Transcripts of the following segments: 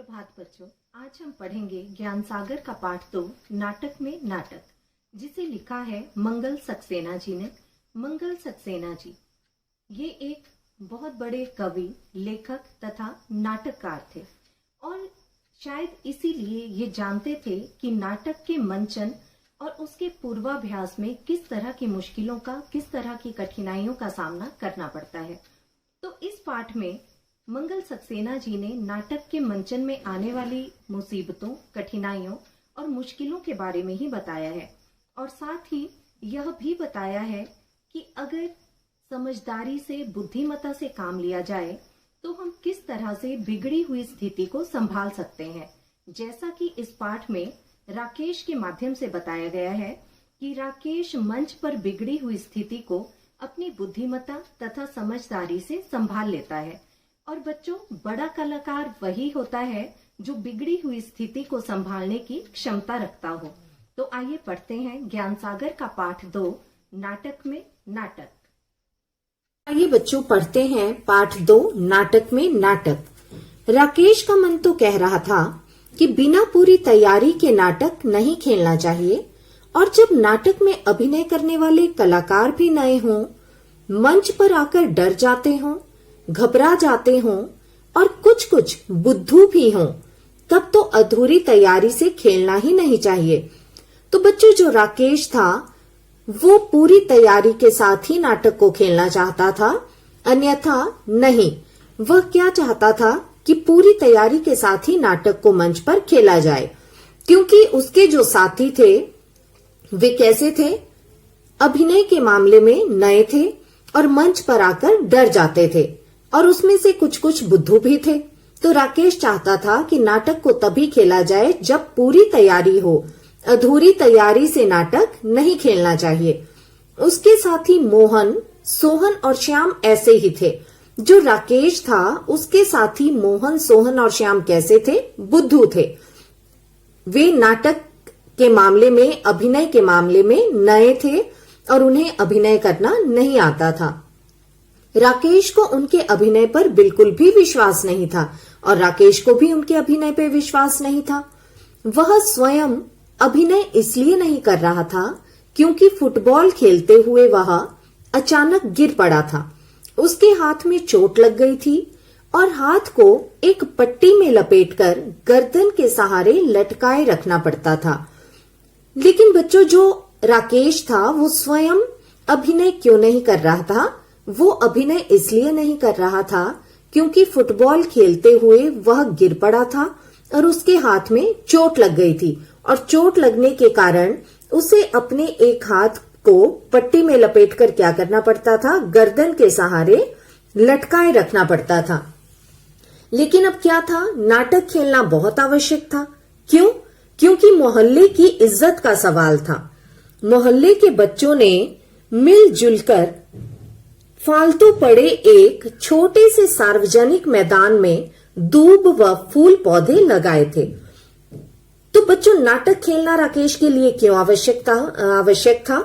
सुप्रभात बच्चों, आज हम पढ़ेंगे ज्ञान सागर का पाठ 2 नाटक में नाटक, जिसे लिखा है मंगल सक्सेना जी ने। मंगल सक्सेना जी ये एक बहुत बड़े कवि, लेखक तथा नाटककार थे और शायद इसीलिए ये जानते थे कि नाटक के मंचन और उसके पूर्वाभ्यास में किस तरह की मुश्किलों का, किस तरह की कठिनाइयों का सामना करना पड़ता है। तो इस पाठ में मंगल सक्सेना जी ने नाटक के मंचन में आने वाली मुसीबतों, कठिनाइयों और मुश्किलों के बारे में ही बताया है और साथ ही यह भी बताया है कि अगर समझदारी से, बुद्धिमत्ता से काम लिया जाए तो हम किस तरह से बिगड़ी हुई स्थिति को संभाल सकते हैं। जैसा कि इस पाठ में राकेश के माध्यम से बताया गया है कि राकेश मंच पर बिगड़ी हुई स्थिति को अपनी बुद्धिमत्ता तथा समझदारी से संभाल लेता है। और बच्चों, बड़ा कलाकार वही होता है जो बिगड़ी हुई स्थिति को संभालने की क्षमता रखता हो। तो आइए पढ़ते हैं ज्ञान सागर का पाठ 2 नाटक में नाटक। आइए बच्चों पढ़ते हैं पाठ 2 नाटक में नाटक। राकेश का मन तो कह रहा था कि बिना पूरी तैयारी के नाटक नहीं खेलना चाहिए और जब नाटक में अभिनय करने वाले कलाकार भी नए हों, मंच पर आकर डर जाते हों, घबरा जाते हों और कुछ बुद्धू भी हों, तब तो अधूरी तैयारी से खेलना ही नहीं चाहिए। तो बच्चों, जो राकेश था वो पूरी तैयारी के साथ ही नाटक को खेलना चाहता था, अन्यथा नहीं। वह क्या चाहता था कि पूरी तैयारी के साथ ही नाटक को मंच पर खेला जाए, क्योंकि उसके जो साथी थे वे कैसे थे? अभिनय के मामले में नए थे और मंच पर आकर डर जाते थे और उसमें से कुछ बुद्धू भी थे। तो राकेश चाहता था कि नाटक को तभी खेला जाए जब पूरी तैयारी हो, अधूरी तैयारी से नाटक नहीं खेलना चाहिए। उसके साथी मोहन, सोहन और श्याम ऐसे ही थे। जो राकेश था उसके साथी मोहन, सोहन और श्याम कैसे थे? बुद्धू थे। वे नाटक के मामले में, अभिनय के मामले में नए थे और उन्हें अभिनय करना नहीं आता था। राकेश को उनके अभिनय पर बिल्कुल भी विश्वास नहीं था और राकेश को भी उनके अभिनय पर विश्वास नहीं था। वह स्वयं अभिनय इसलिए नहीं कर रहा था क्योंकि फुटबॉल खेलते हुए वह अचानक गिर पड़ा था। उसके हाथ में चोट लग गई थी और हाथ को एक पट्टी में लपेटकर गर्दन के सहारे लटकाए रखना पड़ता था। लेकिन बच्चों, जो राकेश था वो स्वयं अभिनय क्यों नहीं कर रहा था? वो अभिनय इसलिए नहीं कर रहा था क्योंकि फुटबॉल खेलते हुए वह गिर पड़ा था और उसके हाथ में चोट लग गई थी और चोट लगने के कारण उसे अपने एक हाथ को पट्टी में लपेटकर क्या करना पड़ता था? गर्दन के सहारे लटकाए रखना पड़ता था। लेकिन अब क्या था? नाटक खेलना बहुत आवश्यक था। क्यों? क्योंकि मोहल्ले की इज्जत का सवाल था। मोहल्ले के बच्चों ने मिलजुल कर फालतू पड़े एक छोटे से सार्वजनिक मैदान में दूब व फूल पौधे लगाए थे। तो बच्चों, नाटक खेलना राकेश के लिए क्यों आवश्यक था?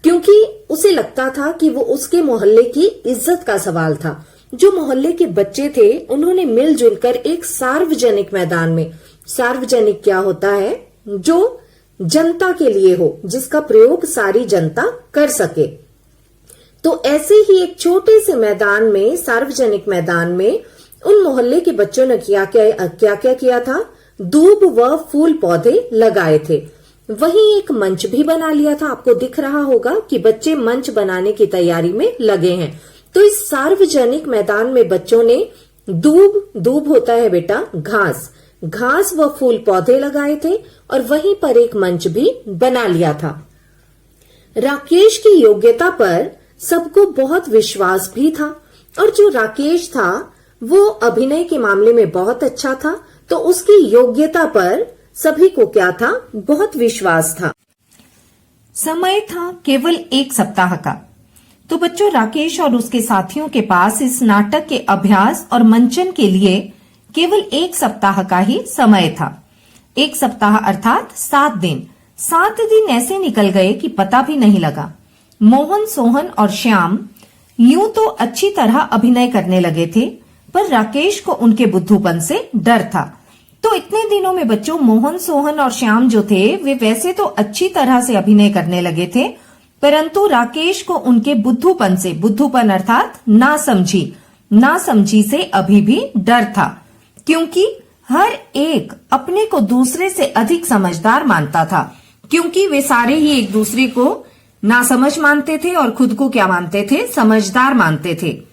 क्योंकि उसे लगता था कि वो उसके मोहल्ले की इज्जत का सवाल था। जो मोहल्ले के बच्चे थे उन्होंने मिलजुल कर एक सार्वजनिक मैदान में, सार्वजनिक क्या होता है? जो जनता के लिए हो, जिसका प्रयोग सारी जनता कर सके। तो ऐसे ही एक छोटे से मैदान में, सार्वजनिक मैदान में उन मोहल्ले के बच्चों ने क्या किया था? दूब व फूल पौधे लगाए थे। वहीं एक मंच भी बना लिया था। आपको दिख रहा होगा कि बच्चे मंच बनाने की तैयारी में लगे हैं। तो इस सार्वजनिक मैदान में बच्चों ने दूब होता है बेटा घास व फूल पौधे लगाए थे और वहीं पर एक मंच भी बना लिया था। राकेश की योग्यता पर सबको बहुत विश्वास भी था और जो राकेश था वो अभिनय के मामले में बहुत अच्छा था, तो उसकी योग्यता पर सभी को क्या था? बहुत विश्वास था। समय था केवल 1 सप्ताह का। तो बच्चों, राकेश और उसके साथियों के पास इस नाटक के अभ्यास और मंचन के लिए केवल 1 सप्ताह का ही समय था। 1 सप्ताह अर्थात 7 दिन। 7 दिन ऐसे निकल गए कि पता भी नहीं लगा। मोहन, सोहन और श्याम यूं तो अच्छी तरह अभिनय करने लगे थे, पर राकेश को उनके बुद्धूपन से डर था। तो इतने दिनों में बच्चों मोहन, सोहन और श्याम जो थे वे वैसे तो अच्छी तरह से अभिनय करने लगे थे, परंतु राकेश को उनके बुद्धूपन से, बुद्धूपन अर्थात नासमझी से अभी भी डर था, क्योंकि हर एक अपने को दूसरे से अधिक समझदार मानता था, क्योंकि वे सारे ही एक दूसरे को नासमझ मानते थे और खुद को क्या मानते थे, समझदार मानते थे।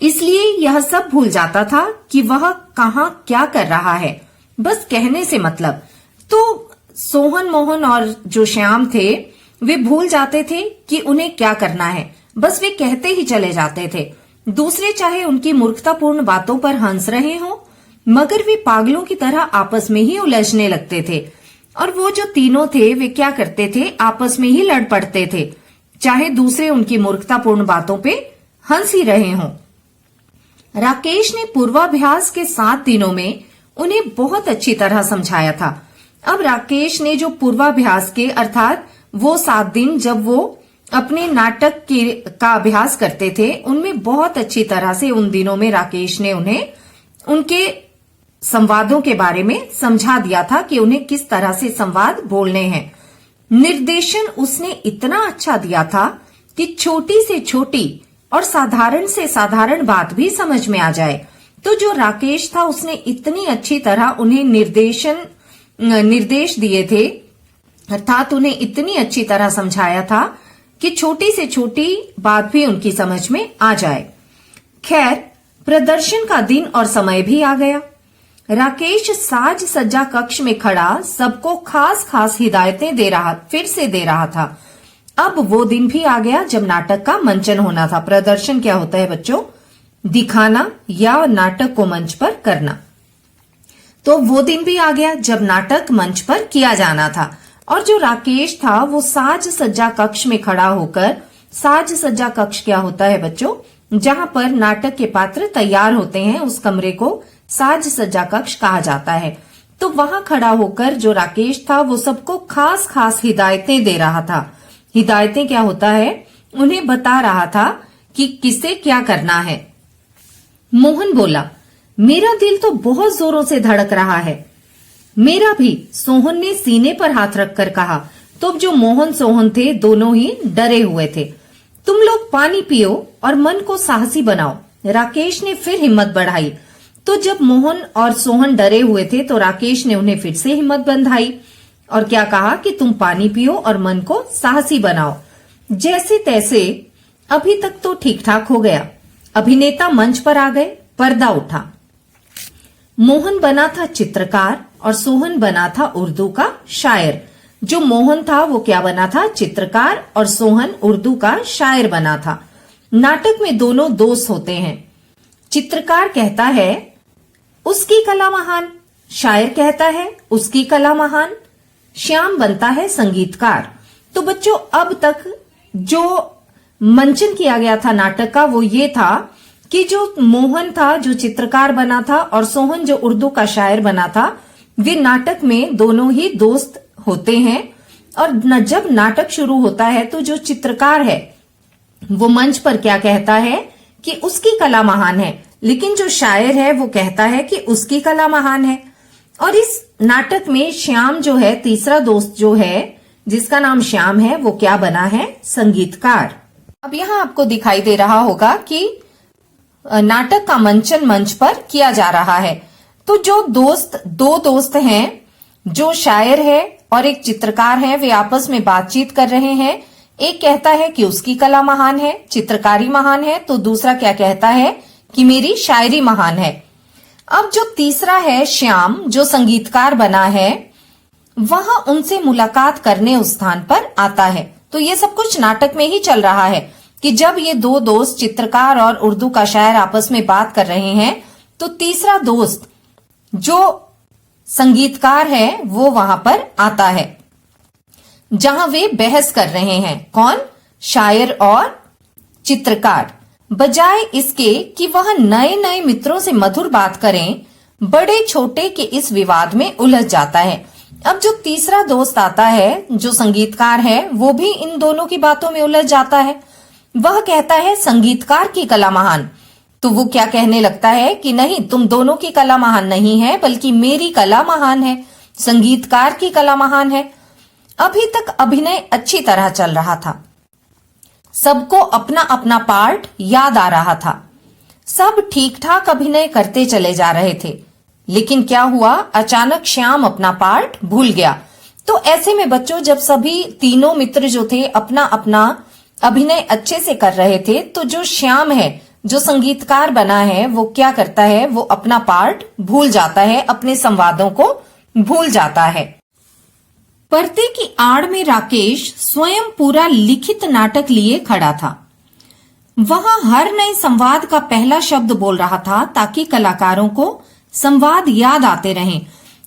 इसलिए यह सब भूल जाता था कि वह कहाँ क्या कर रहा है, बस कहने से मतलब। तो सोहन, मोहन और जो श्याम थे वे भूल जाते थे कि उन्हें क्या करना है, बस वे कहते ही चले जाते थे। दूसरे चाहे उनकी मूर्खतापूर्ण बातों पर हंस रहे हों, मगर वे पागलों की तरह आपस में ही उलझने लगते थे। और वो जो तीनों थे वे क्या करते थे, आपस में ही लड़ पड़ते थे, चाहे दूसरे उनकी मूर्खतापूर्ण बातों पे हंस ही रहे हों। राकेश ने पूर्वाभ्यास के 7 दिनों में उन्हें बहुत अच्छी तरह समझाया था। अब राकेश ने जो पूर्वाभ्यास के अर्थात वो 7 दिन जब वो अपने नाटक का अभ्यास करते थे, उनमें बहुत अच्छी तरह से उन दिनों में राकेश ने उन्हें उनके संवादों के बारे में समझा दिया था कि उन्हें किस तरह से संवाद बोलने हैं। निर्देशन उसने इतना अच्छा दिया था कि छोटी से छोटी और साधारण से साधारण बात भी समझ में आ जाए। तो जो राकेश था उसने इतनी अच्छी तरह उन्हें निर्देश दिए थे, अर्थात उन्हें इतनी अच्छी तरह समझाया था कि छोटी से छोटी बात भी उनकी समझ में आ जाए। खैर, प्रदर्शन का दिन और समय भी आ गया। राकेश साज सज्जा कक्ष में खड़ा सबको खास खास हिदायतें फिर से दे रहा था। अब वो दिन भी आ गया जब नाटक का मंचन होना था। प्रदर्शन क्या होता है बच्चों? दिखाना या नाटक को मंच पर करना। तो वो दिन भी आ गया जब नाटक मंच पर किया जाना था। और जो राकेश था वो साज सज्जा कक्ष में खड़ा होकर, साज सज्जा कक्ष क्या होता है बच्चों? जहां पर नाटक के पात्र तैयार होते हैं, उस कमरे को साज सज्जा कक्ष कहा जाता है। तो वहां खड़ा होकर जो राकेश था वो सबको खास खास हिदायतें दे रहा था। हिदायतें क्या होता है? उन्हें बता रहा था कि किसे क्या करना है। मोहन बोला, मेरा दिल तो बहुत जोरों से धड़क रहा है। मेरा भी, सोहन ने सीने पर हाथ रखकर कहा। तो जो मोहन सोहन थे दोनों ही डरे हुए थे। तुम लोग पानी पियो और मन को साहसी बनाओ। राकेश ने फिर हिम्मत बढ़ाई। तो जब मोहन और सोहन डरे हुए थे तो राकेश ने उन्हें फिर से हिम्मत बंधाई और क्या कहा कि तुम पानी पियो और मन को साहसी बनाओ। जैसे तैसे अभी तक तो ठीक ठाक हो गया। अभिनेता मंच पर आ गए, पर्दा उठा। मोहन बना था चित्रकार और सोहन बना था उर्दू का शायर। जो मोहन था वो क्या बना था? चित्रकार, और सोहन उर्दू का शायर बना था। नाटक में दोनों दोस्त होते हैं। चित्रकार कहता है उसकी कला महान, शायर कहता है उसकी कला महान। श्याम बनता है संगीतकार। तो बच्चों, अब तक जो मंचन किया गया था नाटक का वो ये था कि जो मोहन था जो चित्रकार बना था और सोहन जो उर्दू का शायर बना था, वे नाटक में दोनों ही दोस्त होते हैं। और जब नाटक शुरू होता है तो जो चित्रकार है वो मंच पर क्या कहता है कि उसकी कला महान है, लेकिन जो शायर है वो कहता है कि उसकी कला महान है। और इस नाटक में श्याम जो है, तीसरा दोस्त जो है जिसका नाम श्याम है, वो क्या बना है? संगीतकार। अब यहाँ आपको दिखाई दे रहा होगा कि नाटक का मंचन मंच पर किया जा रहा है। तो जो दो दोस्त हैं, जो शायर है और एक चित्रकार है, वे आपस में बातचीत कर रहे हैं। एक कहता है कि उसकी कला महान है, चित्रकारी महान है, तो दूसरा क्या कहता है कि मेरी शायरी महान है। अब जो तीसरा है श्याम, जो संगीतकार बना है, वह उनसे मुलाकात करने उस स्थान पर आता है। तो ये सब कुछ नाटक में ही चल रहा है कि जब ये दो दोस्त चित्रकार और उर्दू का शायर आपस में बात कर रहे हैं तो तीसरा दोस्त जो संगीतकार है वो वहां पर आता है, जहां वे बहस कर रहे हैं। कौन? शायर और चित्रकार। बजाय इसके कि वह नए नए मित्रों से मधुर बात करें, बड़े छोटे के इस विवाद में उलझ जाता है। अब जो तीसरा दोस्त आता है जो संगीतकार है, वो भी इन दोनों की बातों में उलझ जाता है। वह कहता है संगीतकार की कला महान, तो वो क्या कहने लगता है कि नहीं, तुम दोनों की कला महान नहीं है, बल्कि मेरी कला महान है, संगीतकार की कला महान है। अभी तक अभिनय अच्छी तरह चल रहा था, सबको अपना अपना पार्ट याद आ रहा था, सब ठीक ठाक अभिनय करते चले जा रहे थे। लेकिन क्या हुआ, अचानक श्याम अपना पार्ट भूल गया। तो ऐसे में बच्चों, जब सभी तीनों मित्र जो थे अपना अपना अभिनय अच्छे से कर रहे थे, तो जो श्याम है, जो संगीतकार बना है, वो क्या करता है, वो अपना पार्ट भूल जाता है, अपने संवादों को भूल जाता है। पर्दे की आड़ में राकेश स्वयं पूरा लिखित नाटक लिए खड़ा था। वहां हर नए संवाद का पहला शब्द बोल रहा था, ताकि कलाकारों को संवाद याद आते रहें।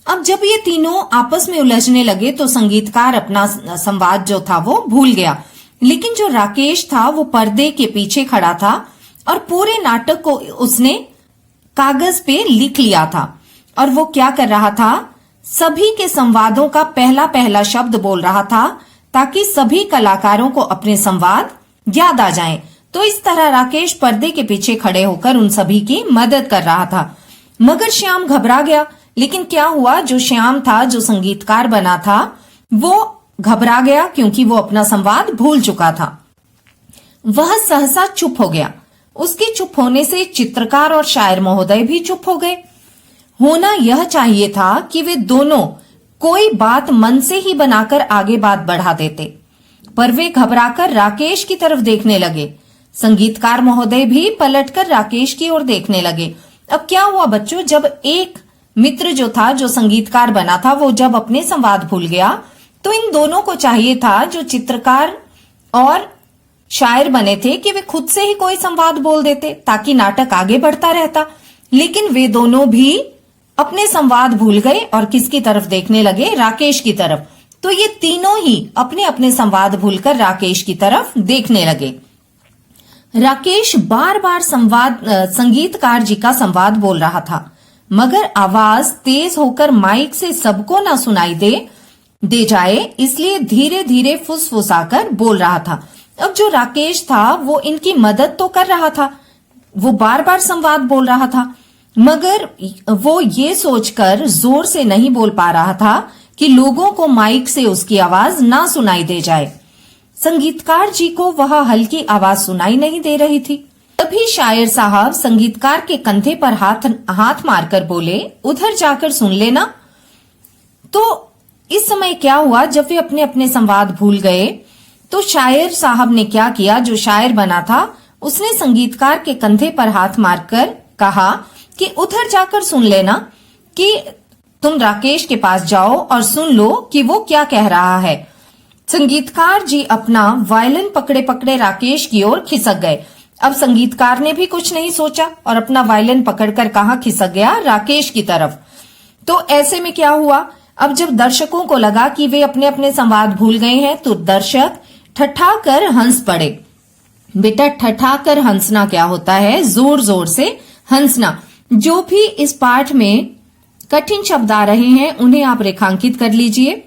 अब जब ये तीनों आपस में उलझने लगे तो संगीतकार अपना संवाद जो था वो भूल गया, लेकिन जो राकेश था वो पर्दे के पीछे खड़ा था और पूरे नाटक को उसने कागज पे लिख लिया था। और वो क्या कर रहा था, सभी के संवादों का पहला पहला शब्द बोल रहा था, ताकि सभी कलाकारों को अपने संवाद याद आ जाएं। तो इस तरह राकेश पर्दे के पीछे खड़े होकर उन सभी की मदद कर रहा था। मगर श्याम घबरा गया। लेकिन क्या हुआ, जो श्याम था, जो संगीतकार बना था, वो घबरा गया क्योंकि वो अपना संवाद भूल चुका था। वह सहसा चुप हो गया। उसके चुप होने से चित्रकार और शायर महोदय भी चुप हो गए। होना यह चाहिए था कि वे दोनों कोई बात मन से ही बनाकर आगे बात बढ़ा देते, पर वे घबराकर राकेश की तरफ देखने लगे। संगीतकार महोदय भी पलटकर राकेश की ओर देखने लगे। अब क्या हुआ बच्चों, जब एक मित्र जो था, जो संगीतकार बना था, वो जब अपने संवाद भूल गया, तो इन दोनों को चाहिए था, जो चित्रकार और शायर बने थे, कि वे खुद से ही कोई संवाद बोल देते ताकि नाटक आगे बढ़ता रहता। लेकिन वे दोनों भी अपने संवाद भूल गए और किसकी तरफ देखने लगे, राकेश की तरफ। तो ये तीनों ही अपने अपने संवाद भूलकर राकेश की तरफ देखने लगे। राकेश बार बार संगीतकार जी का संवाद बोल रहा था, मगर आवाज तेज होकर माइक से सबको ना सुनाई दे जाए, इसलिए धीरे धीरे फुसफुसाकर बोल रहा था। अब जो राकेश था वो इनकी मदद तो कर रहा था, वो बार बार संवाद बोल रहा था, मगर वो ये सोचकर जोर से नहीं बोल पा रहा था कि लोगों को माइक से उसकी आवाज ना सुनाई दे जाए। संगीतकार जी को वह हल्की आवाज सुनाई नहीं दे रही थी। तभी शायर साहब संगीतकार के कंधे पर हाथ मारकर बोले, उधर जाकर सुन लेना। तो इस समय क्या हुआ, जब वे अपने अपने संवाद भूल गए, तो शायर साहब ने क्या किया, जो शायर बना था, उसने संगीतकार के कंधे पर हाथ मारकर कहा कि उधर जाकर सुन लेना, कि तुम राकेश के पास जाओ और सुन लो कि वो क्या कह रहा है। संगीतकार जी अपना वायलिन पकड़े पकड़े राकेश की ओर खिसक गए। अब संगीतकार ने भी कुछ नहीं सोचा और अपना वायलिन पकड़कर कहां खिसक गया, राकेश की तरफ। तो ऐसे में क्या हुआ, अब जब दर्शकों को लगा कि वे अपने अपने संवाद भूल गए हैं, तो दर्शक ठठाकर हंस पड़े। बेटा, ठठाकर हंसना क्या होता है, जोर जोर से हंसना। जो भी इस पाठ में कठिन शब्द आ रहे हैं उन्हें आप रेखांकित कर लीजिए।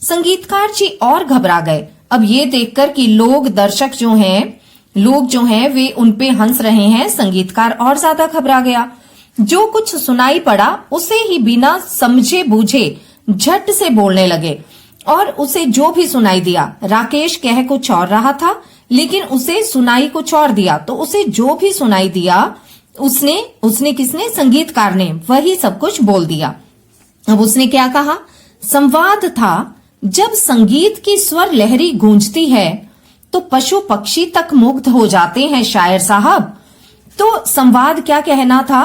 संगीतकार जी और घबरा गए अब ये देखकर कि दर्शक जो हैं वे उनपे हंस रहे हैं। संगीतकार और ज्यादा घबरा गया। जो कुछ सुनाई पड़ा उसे ही बिना समझे बूझे झट से बोलने लगे, और उसे जो भी सुनाई दिया, राकेश कह कुछ और रहा था लेकिन उसे सुनाई कुछ और दिया, तो उसे जो भी सुनाई दिया उसने किसने, संगीतकार ने वही सब कुछ बोल दिया। अब उसने क्या कहा, संवाद था, जब संगीत की स्वर लहरी गूंजती है तो पशु पक्षी तक मुग्ध हो जाते हैं शायर साहब। तो संवाद क्या कहना था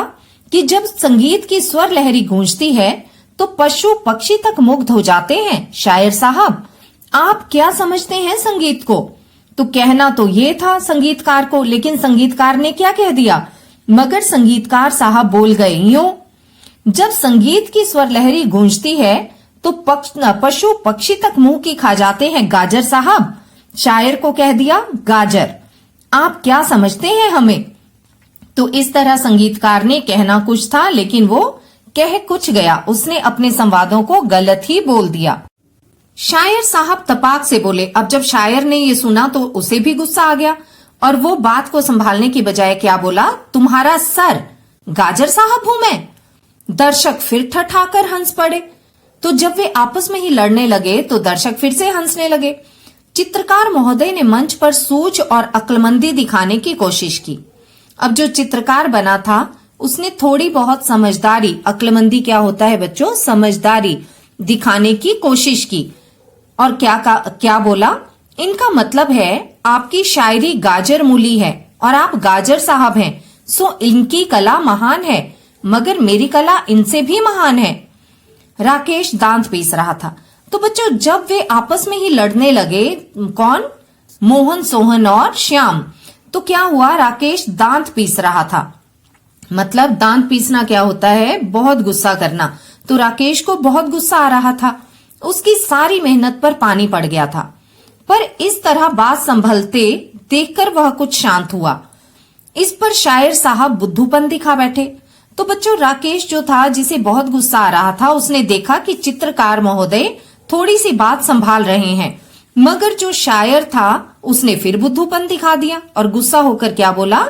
कि जब संगीत की स्वर लहरी गूंजती है तो पशु पक्षी तक मुग्ध हो जाते हैं शायर साहब। आप क्या समझते हैं संगीत को? तो कहना तो ये था संगीतकार को, लेकिन संगीतकार ने क्या कह दिया, मगर संगीतकार साहब बोल गए यूं, जब संगीत की स्वर लहरी गूंजती है तो पशु पक्षी तक मुंह की खा जाते हैं गाजर साहब। शायर को कह दिया गाजर। आप क्या समझते हैं हमें? तो इस तरह संगीतकार ने कहना कुछ था लेकिन वो कह कुछ गया, उसने अपने संवादों को गलत ही बोल दिया। शायर साहब तपाक से बोले। अब जब शायर ने ये सुना तो उसे भी गुस्सा आ गया। और वो बात को संभालने की बजाय क्या बोला, तुम्हारा सर, गाजर साहब हूं मैं। दर्शक फिर ठठाकर हंस पड़े। तो जब वे आपस में ही लड़ने लगे तो दर्शक फिर से हंसने लगे। चित्रकार महोदय ने मंच पर सूझ और अक्लमंदी दिखाने की कोशिश की। अब जो चित्रकार बना था उसने थोड़ी बहुत समझदारी, अक्लमंदी क्या होता है बच्चों, समझदारी दिखाने की कोशिश की। और क्या बोला, इनका मतलब है आपकी शायरी गाजर मूली है और आप गाजर साहब हैं, सो इनकी कला महान है, मगर मेरी कला इनसे भी महान है। राकेश दांत पीस रहा था। तो बच्चों जब वे आपस में ही लड़ने लगे, कौन, मोहन, सोहन और श्याम, तो क्या हुआ, राकेश दांत पीस रहा था। मतलब दांत पीसना क्या होता है, बहुत गुस्सा करना। तो राकेश को बहुत गुस्सा आ रहा था, उसकी सारी मेहनत पर पानी पड़ गया था। पर इस तरह बात संभलते देखकर वह कुछ शांत हुआ। इस पर शायर साहब बुद्धूपन दिखा बैठे। तो बच्चों राकेश जो था, जिसे बहुत गुस्सा आ रहा था, उसने देखा कि चित्रकार महोदय थोड़ी सी बात संभाल रहे हैं, मगर जो शायर था उसने फिर बुद्धूपन दिखा दिया और गुस्सा होकर क्या बोला,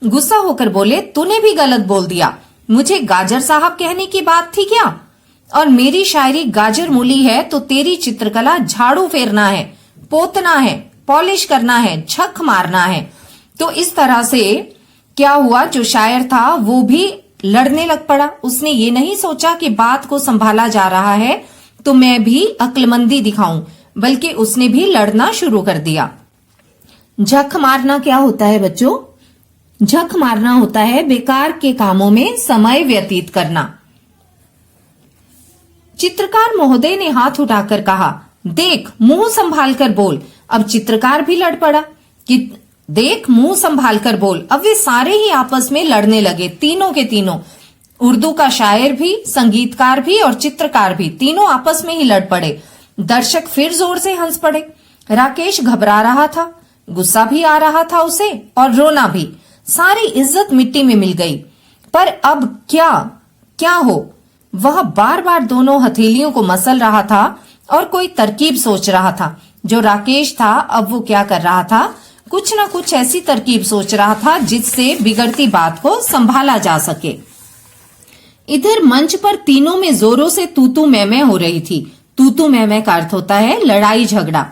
गुस्सा होकर बोले, तूने भी गलत बोल दिया, मुझे गाजर साहब कहने की बात थी क्या, और मेरी शायरी गाजर मूली है तो तेरी चित्रकला झाड़ू फेरना है, पोतना है, पॉलिश करना है, छक मारना है। तो इस तरह से क्या हुआ, जो शायर था वो भी लड़ने लग पड़ा। उसने ये नहीं सोचा कि बात को संभाला जा रहा है तो मैं भी अक्लमंदी दिखाऊं, बल्कि उसने भी लड़ना शुरू कर दिया। झक मारना क्या होता है बच्चों, झक मारना होता है बेकार के कामों में समय व्यतीत करना। चित्रकार महोदय ने हाथ उठाकर कहा, देख मुंह संभाल कर बोल। अब चित्रकार भी लड़ पड़ा कि देख मुंह संभाल कर बोल। अब वे सारे ही आपस में लड़ने लगे, तीनों के तीनों, उर्दू का शायर भी, संगीतकार भी और चित्रकार भी, तीनों आपस में ही लड़ पड़े। दर्शक फिर जोर से हंस पड़े। राकेश घबरा रहा था, गुस्सा भी आ रहा था उसे और रोना भी। सारी इज्जत मिट्टी में मिल गई। पर अब क्या हो, वह बार बार दोनों हथेलियों को मसल रहा था और कोई तरकीब सोच रहा था। जो राकेश था अब वो क्या कर रहा था, कुछ ना कुछ ऐसी तरकीब सोच रहा था जिससे बिगड़ती बात को संभाला जा सके। इधर मंच पर तीनों में जोरों से तू मैं हो रही थी। तू मैं का अर्थ होता है लड़ाई झगड़ा।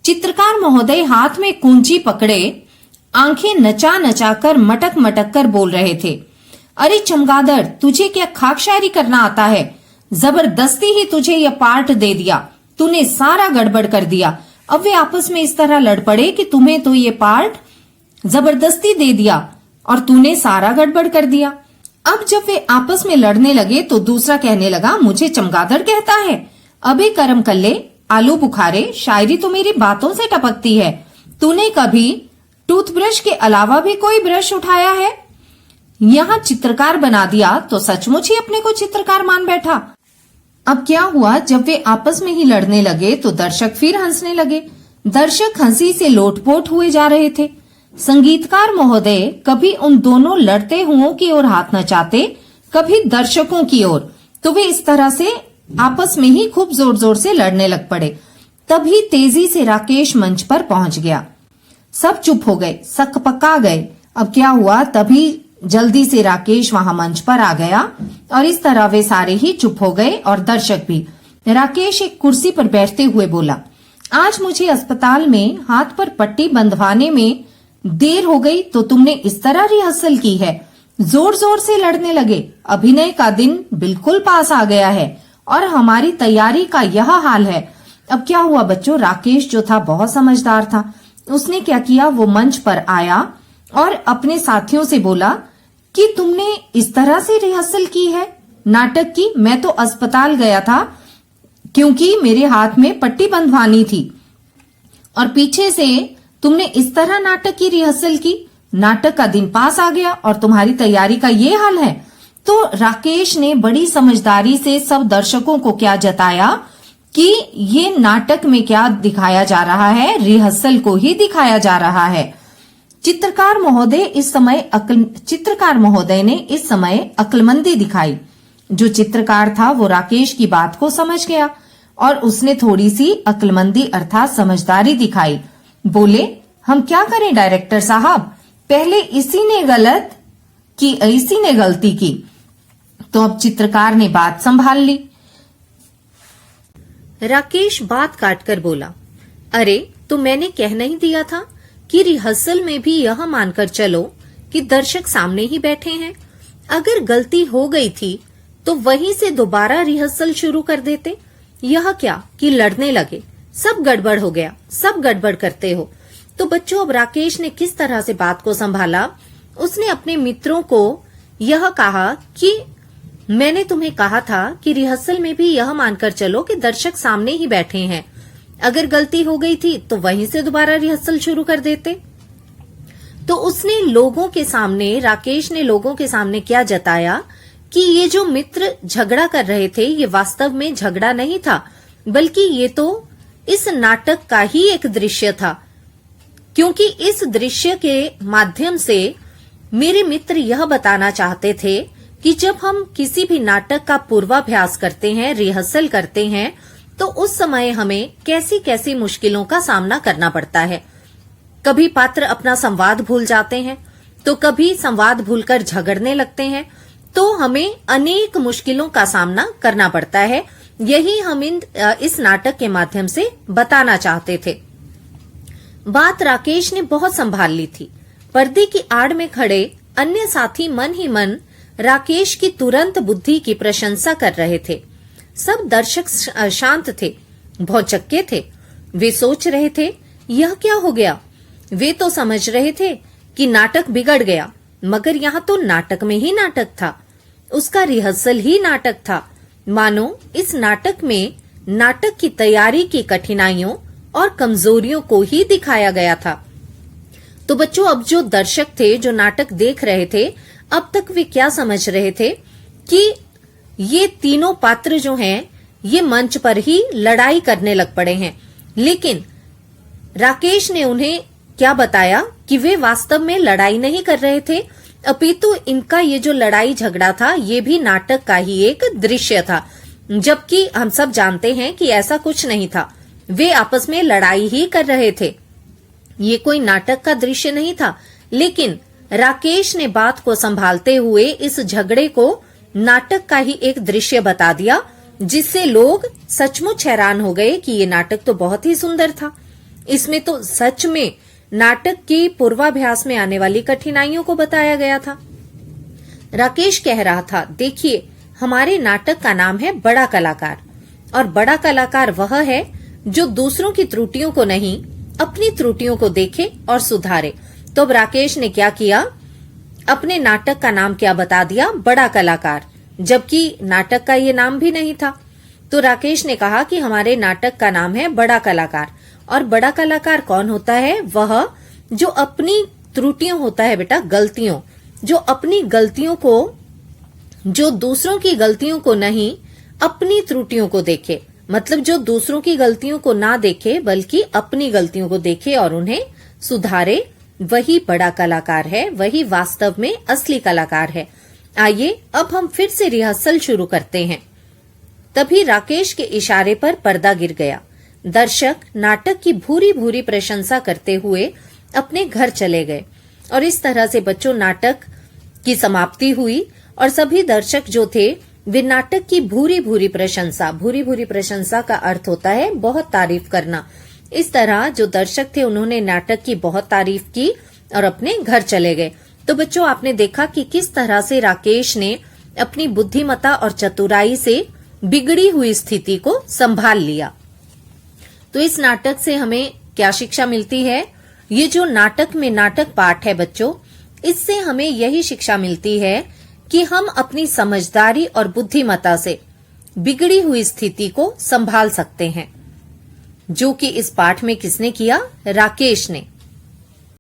चित्रकार महोदय हाथ में कुंची पकड़े, आंखें नचा नचा कर मटक मटक कर बोल रहे थे, अरे चमगादड़, तुझे क्या खाक शायरी करना आता है, जबरदस्ती ही तुझे यह पार्ट दे दिया, तूने सारा गड़बड़ कर दिया। अब वे आपस में इस तरह लड़ पड़े कि तुम्हें तो ये पार्ट जबरदस्ती दे दिया और तूने सारा गड़बड़ कर दिया। अब जब वे आपस में लड़ने लगे तो दूसरा कहने लगा, मुझे चमगादड़ कहता है, अबे करम कल्ले, आलू बुखारे, शायरी तो मेरी बातों से टपकती है। तूने कभी टूथब्रश के अलावा भी कोई ब्रश उठाया है? यहाँ चित्रकार बना दिया तो सचमुच ही अपने को चित्रकार मान बैठा। अब क्या हुआ, जब वे आपस में ही लड़ने लगे तो दर्शक फिर हंसने लगे। दर्शक हंसी से लोटपोट हुए जा रहे थे। संगीतकार महोदय कभी उन दोनों लड़ते हुओं की ओर हाथ नचाते, कभी दर्शकों की ओर, तो वे इस तरह से आपस में ही खूब जोर जोर से लड़ने लग पड़े। तभी तेजी से राकेश मंच पर पहुंच गया। सब चुप हो गए, सकपका गए। अब क्या हुआ, तभी जल्दी से राकेश वहां मंच पर आ गया और इस तरह वे सारे ही चुप हो गए और दर्शक भी। राकेश एक कुर्सी पर बैठते हुए बोला, आज मुझे अस्पताल में हाथ पर पट्टी बंधवाने में देर हो गई तो तुमने इस तरह रिहर्सल की है, जोर जोर से लड़ने लगे। अभिनय का दिन बिल्कुल पास आ गया है और हमारी तैयारी का यह हाल है। अब क्या हुआ बच्चों, राकेश जो था बहुत समझदार था। उसने क्या किया, वो मंच पर आया और अपने साथियों से बोला कि तुमने इस तरह से रिहर्सल की है नाटक की। मैं तो अस्पताल गया था क्योंकि मेरे हाथ में पट्टी बंधवानी थी और पीछे से तुमने इस तरह नाटक की रिहर्सल की। नाटक का दिन पास आ गया और तुम्हारी तैयारी का ये हाल है। तो राकेश ने बड़ी समझदारी से सब दर्शकों को क्या जताया कि ये नाटक में क्या दिखाया जा रहा है, रिहर्सल को ही दिखाया जा रहा है। चित्रकार महोदय ने इस समय अक्लमंदी दिखाई। जो चित्रकार था वो राकेश की बात को समझ गया और उसने थोड़ी सी अक्लमंदी अर्थात समझदारी दिखाई। बोले, हम क्या करें डायरेक्टर साहब, पहले इसी ने गलती की। तो अब चित्रकार ने बात संभाल ली। राकेश बात काटकर बोला, अरे तो मैंने कह नहीं दिया था कि रिहर्सल में भी यह मानकर चलो कि दर्शक सामने ही बैठे हैं। अगर गलती हो गई थी तो वहीं से दोबारा रिहर्सल शुरू कर देते। यह क्या कि लड़ने लगे, सब गड़बड़ हो गया, सब गड़बड़ करते हो। तो बच्चों, अब राकेश ने किस तरह से बात को संभाला। उसने अपने मित्रों को यह कहा कि मैंने तुम्हें कहा था कि रिहर्सल में भी यह मानकर चलो कि दर्शक सामने ही बैठे हैं। अगर गलती हो गई थी तो वहीं से दोबारा रिहर्सल शुरू कर देते। तो उसने लोगों के सामने, राकेश ने लोगों के सामने क्या जताया कि ये जो मित्र झगड़ा कर रहे थे ये वास्तव में झगड़ा नहीं था, बल्कि ये तो इस नाटक का ही एक दृश्य था। क्योंकि इस दृश्य के माध्यम से मेरे मित्र यह बताना चाहते थे कि जब हम किसी भी नाटक का पूर्वाभ्यास करते हैं, रिहर्सल करते हैं, तो उस समय हमें कैसी कैसी मुश्किलों का सामना करना पड़ता है। कभी पात्र अपना संवाद भूल जाते हैं, तो कभी संवाद भूलकर झगड़ने लगते हैं, तो हमें अनेक मुश्किलों का सामना करना पड़ता है। यही हम इस नाटक के माध्यम से बताना चाहते थे। बात राकेश ने बहुत संभाल ली थी। पर्दे की आड़ में खड़े अन्य साथी मन ही मन राकेश की तुरंत बुद्धि की प्रशंसा कर रहे थे। सब दर्शक शांत थे, भौचक्के थे। वे सोच रहे थे यह क्या हो गया। वे तो समझ रहे थे कि नाटक बिगड़ गया, मगर यहाँ तो नाटक में ही नाटक था, उसका रिहर्सल ही नाटक था। मानो इस नाटक में नाटक की तैयारी की कठिनाइयों और कमजोरियों को ही दिखाया गया था। तो बच्चों, अब जो दर्शक थे, जो नाटक देख रहे थे, अब तक वे क्या समझ रहे थे कि ये तीनों पात्र जो हैं ये मंच पर ही लड़ाई करने लग पड़े हैं। लेकिन राकेश ने उन्हें क्या बताया कि वे वास्तव में लड़ाई नहीं कर रहे थे, अपितु इनका ये जो लड़ाई झगड़ा था ये भी नाटक का ही एक दृश्य था। जबकि हम सब जानते हैं कि ऐसा कुछ नहीं था, वे आपस में लड़ाई ही कर रहे थे, ये कोई नाटक का दृश्य नहीं था। लेकिन राकेश ने बात को संभालते हुए इस झगड़े को नाटक का ही एक दृश्य बता दिया, जिससे लोग सचमुच हैरान हो गए कि ये नाटक तो बहुत ही सुंदर था। इसमें तो सच में नाटक की पूर्वाभ्यास में आने वाली कठिनाइयों को बताया गया था। राकेश कह रहा था, देखिए हमारे नाटक का नाम है बड़ा कलाकार, और बड़ा कलाकार वह है जो दूसरों की त्रुटियों को नहीं, अपनी त्रुटियों को देखे और सुधारे। तो अब राकेश ने क्या किया, अपने नाटक का नाम क्या बता दिया, बड़ा कलाकार, जबकि नाटक का ये नाम भी नहीं था। तो राकेश ने कहा कि हमारे नाटक का नाम है बड़ा कलाकार। और बड़ा कलाकार कौन होता है, वह जो अपनी त्रुटियों होता है बेटा, गलतियों, जो अपनी गलतियों को, जो दूसरों की गलतियों को नहीं, अपनी त्रुटियों को देखे। मतलब जो दूसरों की गलतियों को ना देखे बल्कि अपनी गलतियों को देखे और उन्हें सुधारे, वही बड़ा कलाकार है, वही वास्तव में असली कलाकार है। आइए अब हम फिर से रिहर्सल शुरू करते हैं। तभी राकेश के इशारे पर पर्दा गिर गया। दर्शक नाटक की भूरी भूरी प्रशंसा करते हुए अपने घर चले गए। और इस तरह से बच्चों नाटक की समाप्ति हुई और सभी दर्शक जो थे वे नाटक की भूरी भूरी प्रशंसा का अर्थ होता है बहुत तारीफ करना। इस तरह जो दर्शक थे उन्होंने नाटक की बहुत तारीफ की और अपने घर चले गए। तो बच्चों आपने देखा कि किस तरह से राकेश ने अपनी बुद्धिमत्ता और चतुराई से बिगड़ी हुई स्थिति को संभाल लिया। तो इस नाटक से हमें क्या शिक्षा मिलती है, ये जो नाटक में नाटक पाठ है बच्चों, इससे हमें यही शिक्षा मिलती है कि हम अपनी समझदारी और बुद्धिमत्ता से बिगड़ी हुई स्थिति को संभाल सकते हैं, जो कि इस पाठ में किसने किया, राकेश ने।